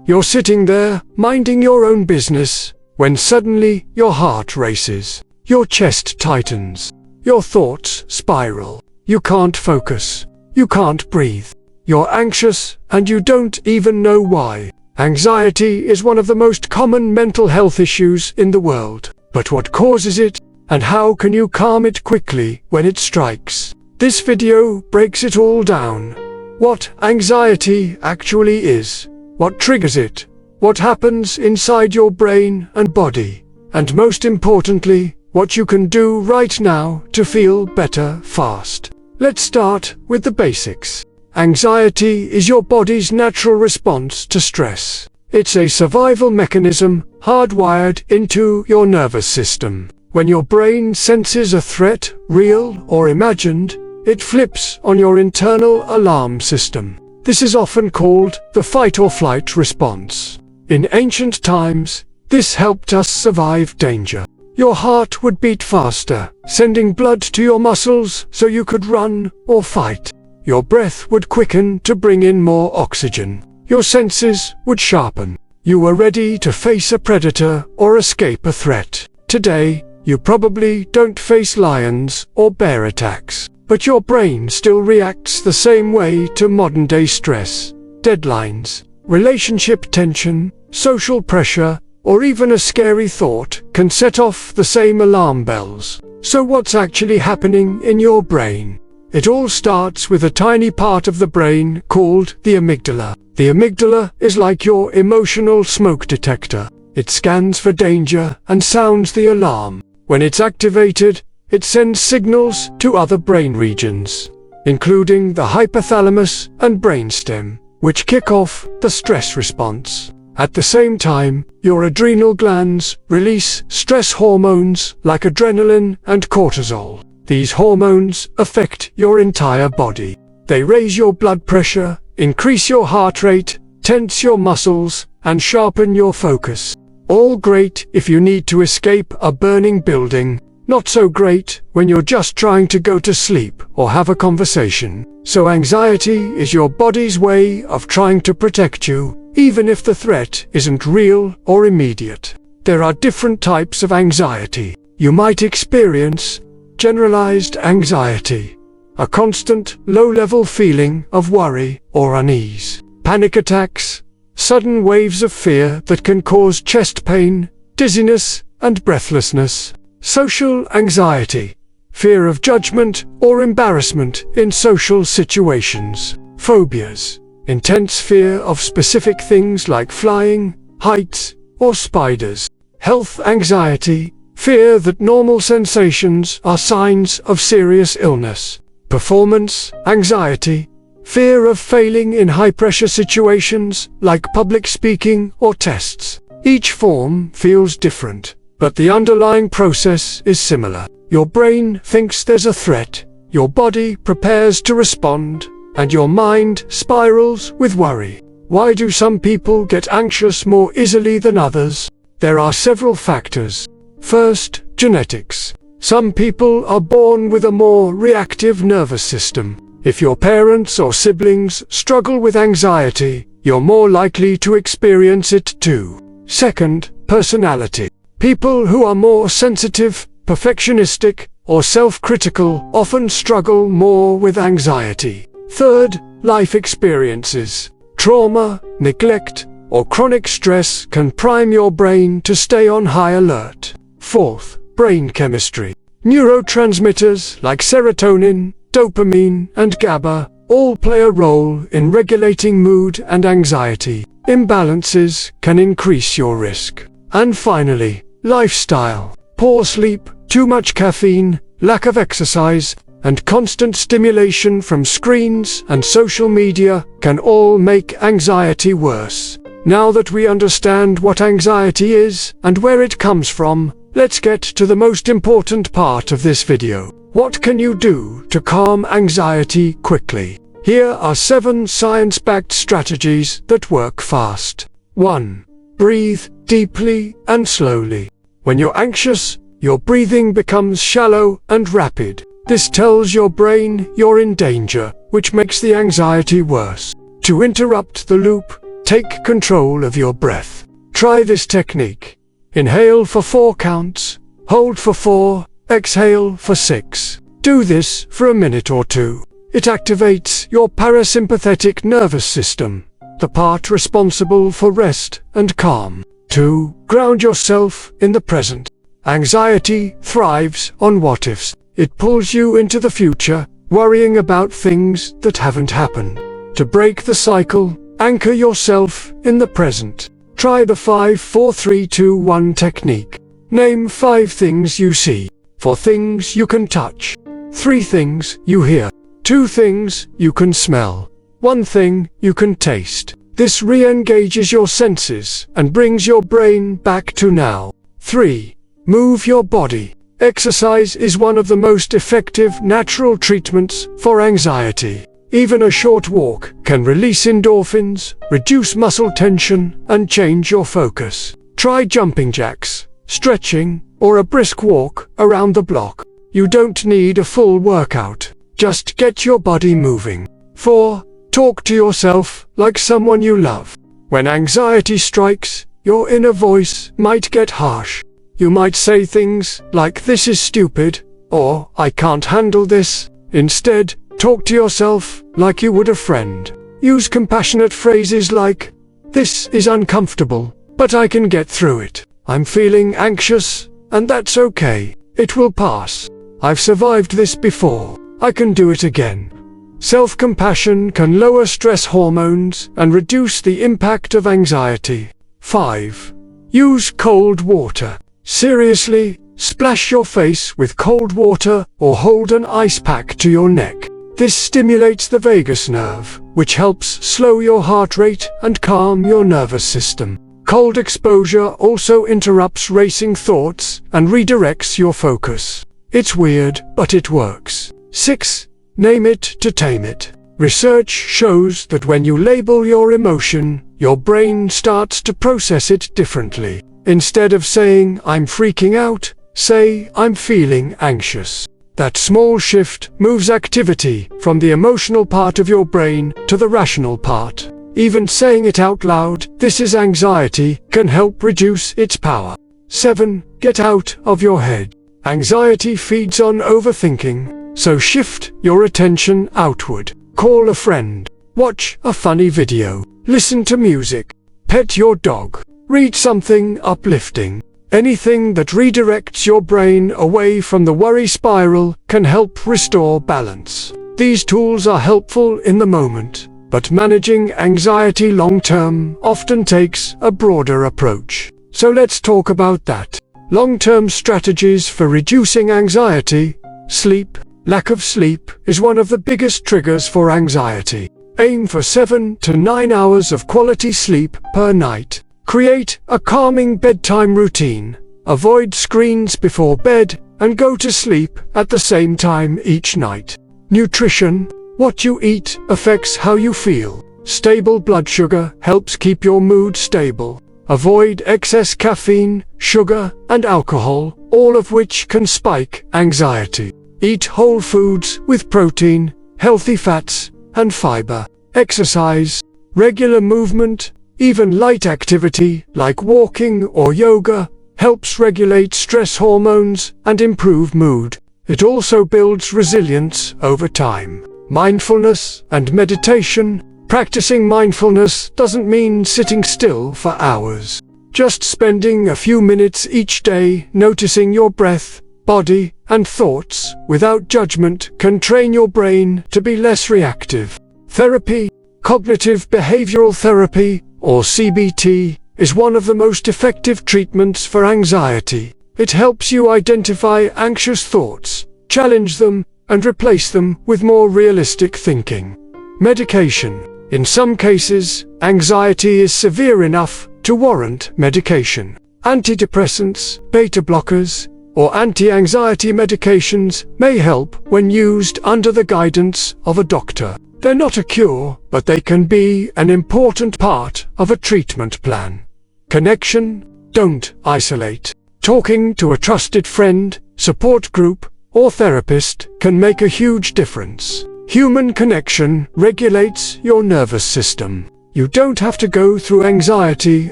You're sitting there, minding your own business, when suddenly your heart races, your chest tightens, your thoughts spiral. You can't focus, you can't breathe. You're anxious, and you don't even know why. Anxiety is one of the most common mental health issues in the world. But what causes it, and how can you calm it quickly when it strikes? This video breaks it all down. What anxiety actually is, what triggers it, what happens inside your brain and body, and most importantly, what you can do right now to feel better fast. Let's start with the basics. Anxiety is your body's natural response to stress. It's a survival mechanism hardwired into your nervous system. When your brain senses a threat, real or imagined, it flips on your internal alarm system. This is often called the fight or flight response. In ancient times, this helped us survive danger. Your heart would beat faster, sending blood to your muscles so you could run or fight. Your breath would quicken to bring in more oxygen. Your senses would sharpen. You were ready to face a predator or escape a threat. Today, you probably don't face lions or bear attacks, but your brain still reacts the same way to modern-day stress, deadlines, relationship tension, social pressure, or even a scary thought can set off the same alarm bells. So what's actually happening in your brain? It all starts with a tiny part of the brain called the amygdala. The amygdala is like your emotional smoke detector. It scans for danger and sounds the alarm. When it's activated, it sends signals to other brain regions, including the hypothalamus and brainstem, which kick off the stress response. At the same time, your adrenal glands release stress hormones like adrenaline and cortisol. These hormones affect your entire body. They raise your blood pressure, increase your heart rate, tense your muscles, and sharpen your focus. All great if you need to escape a burning building, not so great when you're just trying to go to sleep or have a conversation. So anxiety is your body's way of trying to protect you, even if the threat isn't real or immediate. There are different types of anxiety. You might experience generalized anxiety, a constant, low-level feeling of worry or unease. Panic attacks, sudden waves of fear that can cause chest pain, dizziness, and breathlessness. Social anxiety, fear of judgment or embarrassment in social situations. Phobias, intense fear of specific things like flying, heights, or spiders. Health anxiety, fear that normal sensations are signs of serious illness. Performance anxiety, fear of failing in high-pressure situations like public speaking or tests. Each form feels different, but the underlying process is similar. Your brain thinks there's a threat, your body prepares to respond, and your mind spirals with worry. Why do some people get anxious more easily than others? There are several factors. First, genetics. Some people are born with a more reactive nervous system. If your parents or siblings struggle with anxiety, you're more likely to experience it too. Second, personality. People who are more sensitive, perfectionistic, or self-critical often struggle more with anxiety. Third, life experiences. Trauma, neglect, or chronic stress can prime your brain to stay on high alert. Fourth, brain chemistry. Neurotransmitters like serotonin, dopamine, and GABA all play a role in regulating mood and anxiety. Imbalances can increase your risk. And finally, lifestyle. Poor sleep, too much caffeine, lack of exercise, and constant stimulation from screens and social media can all make anxiety worse. Now that we understand what anxiety is and where it comes from, let's get to the most important part of this video. What can you do to calm anxiety quickly? Here are 7 science-backed strategies that work fast. 1. Breathe deeply and slowly. When you're anxious, your breathing becomes shallow and rapid. This tells your brain you're in danger, which makes the anxiety worse. To interrupt the loop, Take control of your breath. Try this technique. Inhale for 4 counts, hold for 4, exhale for 6. Do this for a minute or 2. It activates your parasympathetic nervous system, the part responsible for rest and calm. 2. Ground yourself in the present. Anxiety thrives on what-ifs. It pulls you into the future, worrying about things that haven't happened. To break the cycle, anchor yourself in the present. Try the 5-4-3-2-1 technique. Name 5 things you see, 4 things you can touch, 3 things you hear, 2 things you can smell, 1 thing you can taste. This re-engages your senses and brings your brain back to now. 3. Move your body. Exercise is one of the most effective natural treatments for anxiety. Even a short walk can release endorphins, reduce muscle tension, and change your focus. Try jumping jacks, stretching, or a brisk walk around the block. You don't need a full workout. Just get your body moving. 4. Talk to yourself like someone you love. When anxiety strikes, your inner voice might get harsh. You might say things like, "This is stupid," or "I can't handle this." Instead, talk to yourself like you would a friend. Use compassionate phrases like, "This is uncomfortable, but I can get through it. I'm feeling anxious, and that's okay. It will pass. I've survived this before. I can do it again." Self-compassion can lower stress hormones and reduce the impact of anxiety. 5. Use cold water. Seriously, splash your face with cold water or hold an ice pack to your neck. This stimulates the vagus nerve, which helps slow your heart rate and calm your nervous system. Cold exposure also interrupts racing thoughts and redirects your focus. It's weird, but it works. 6. Name it to tame it. Research shows that when you label your emotion, your brain starts to process it differently. Instead of saying, "I'm freaking out," say, "I'm feeling anxious." That small shift moves activity from the emotional part of your brain to the rational part. Even saying it out loud, "This is anxiety," can help reduce its power. 7. Get out of your head. Anxiety feeds on overthinking, so shift your attention outward. Call a friend. Watch a funny video. Listen to music. Pet your dog. Read something uplifting. Anything that redirects your brain away from the worry spiral can help restore balance. These tools are helpful in the moment, but managing anxiety long-term often takes a broader approach. So let's talk about that. Long-term strategies for reducing anxiety. Sleep. Lack of sleep is one of the biggest triggers for anxiety. Aim for 7 to 9 hours of quality sleep per night. Create a calming bedtime routine. Avoid screens before bed and go to sleep at the same time each night. Nutrition. What you eat affects how you feel. Stable blood sugar helps keep your mood stable. Avoid excess caffeine, sugar, and alcohol, all of which can spike anxiety. Eat whole foods with protein, healthy fats, and fiber. Exercise. Regular movement, even light activity like walking or yoga, helps regulate stress hormones and improve mood. It also builds resilience over time. Mindfulness and meditation. Practicing mindfulness doesn't mean sitting still for hours. Just spending a few minutes each day noticing your breath, body, and thoughts without judgment can train your brain to be less reactive. Therapy. Cognitive behavioral therapy, or CBT, is one of the most effective treatments for anxiety. It helps you identify anxious thoughts, challenge them, and replace them with more realistic thinking. Medication. In some cases, anxiety is severe enough to warrant medication. Antidepressants, beta blockers, or anti-anxiety medications may help when used under the guidance of a doctor. They're not a cure, but they can be an important part of a treatment plan. Connection. Don't isolate. Talking to a trusted friend, support group, or therapist can make a huge difference. Human connection regulates your nervous system. You don't have to go through anxiety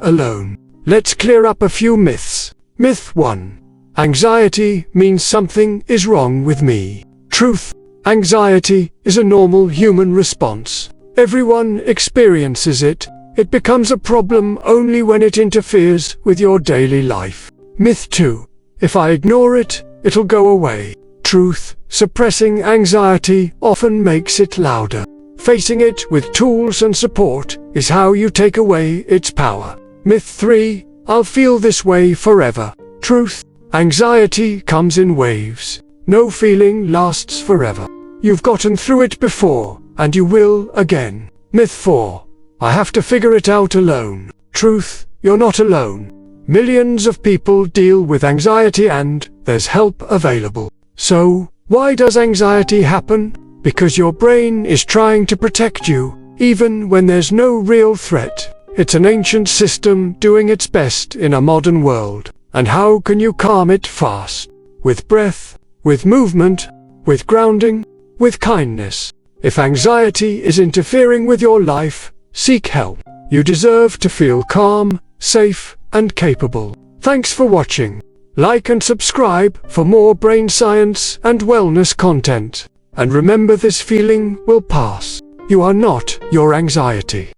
alone. Let's clear up a few myths. Myth 1. Anxiety means something is wrong with me. Truth. Anxiety is a normal human response. Everyone experiences it. It becomes a problem only when it interferes with your daily life. Myth 2. If I ignore it, it'll go away. Truth. Suppressing anxiety often makes it louder. Facing it with tools and support is how you take away its power. Myth 3. I'll feel this way forever. Truth. Anxiety comes in waves. No feeling lasts forever. You've gotten through it before, and you will again. Myth 4. I have to figure it out alone. Truth. You're not alone. Millions of people deal with anxiety and there's help available. So, why does anxiety happen? Because your brain is trying to protect you, even when there's no real threat. It's an ancient system doing its best in a modern world. And how can you calm it fast? With breath, with movement, with grounding, with kindness. If anxiety is interfering with your life, seek help. You deserve to feel calm, safe, and capable. Thanks for watching. Like and subscribe for more brain science and wellness content. And remember, this feeling will pass. You are not your anxiety.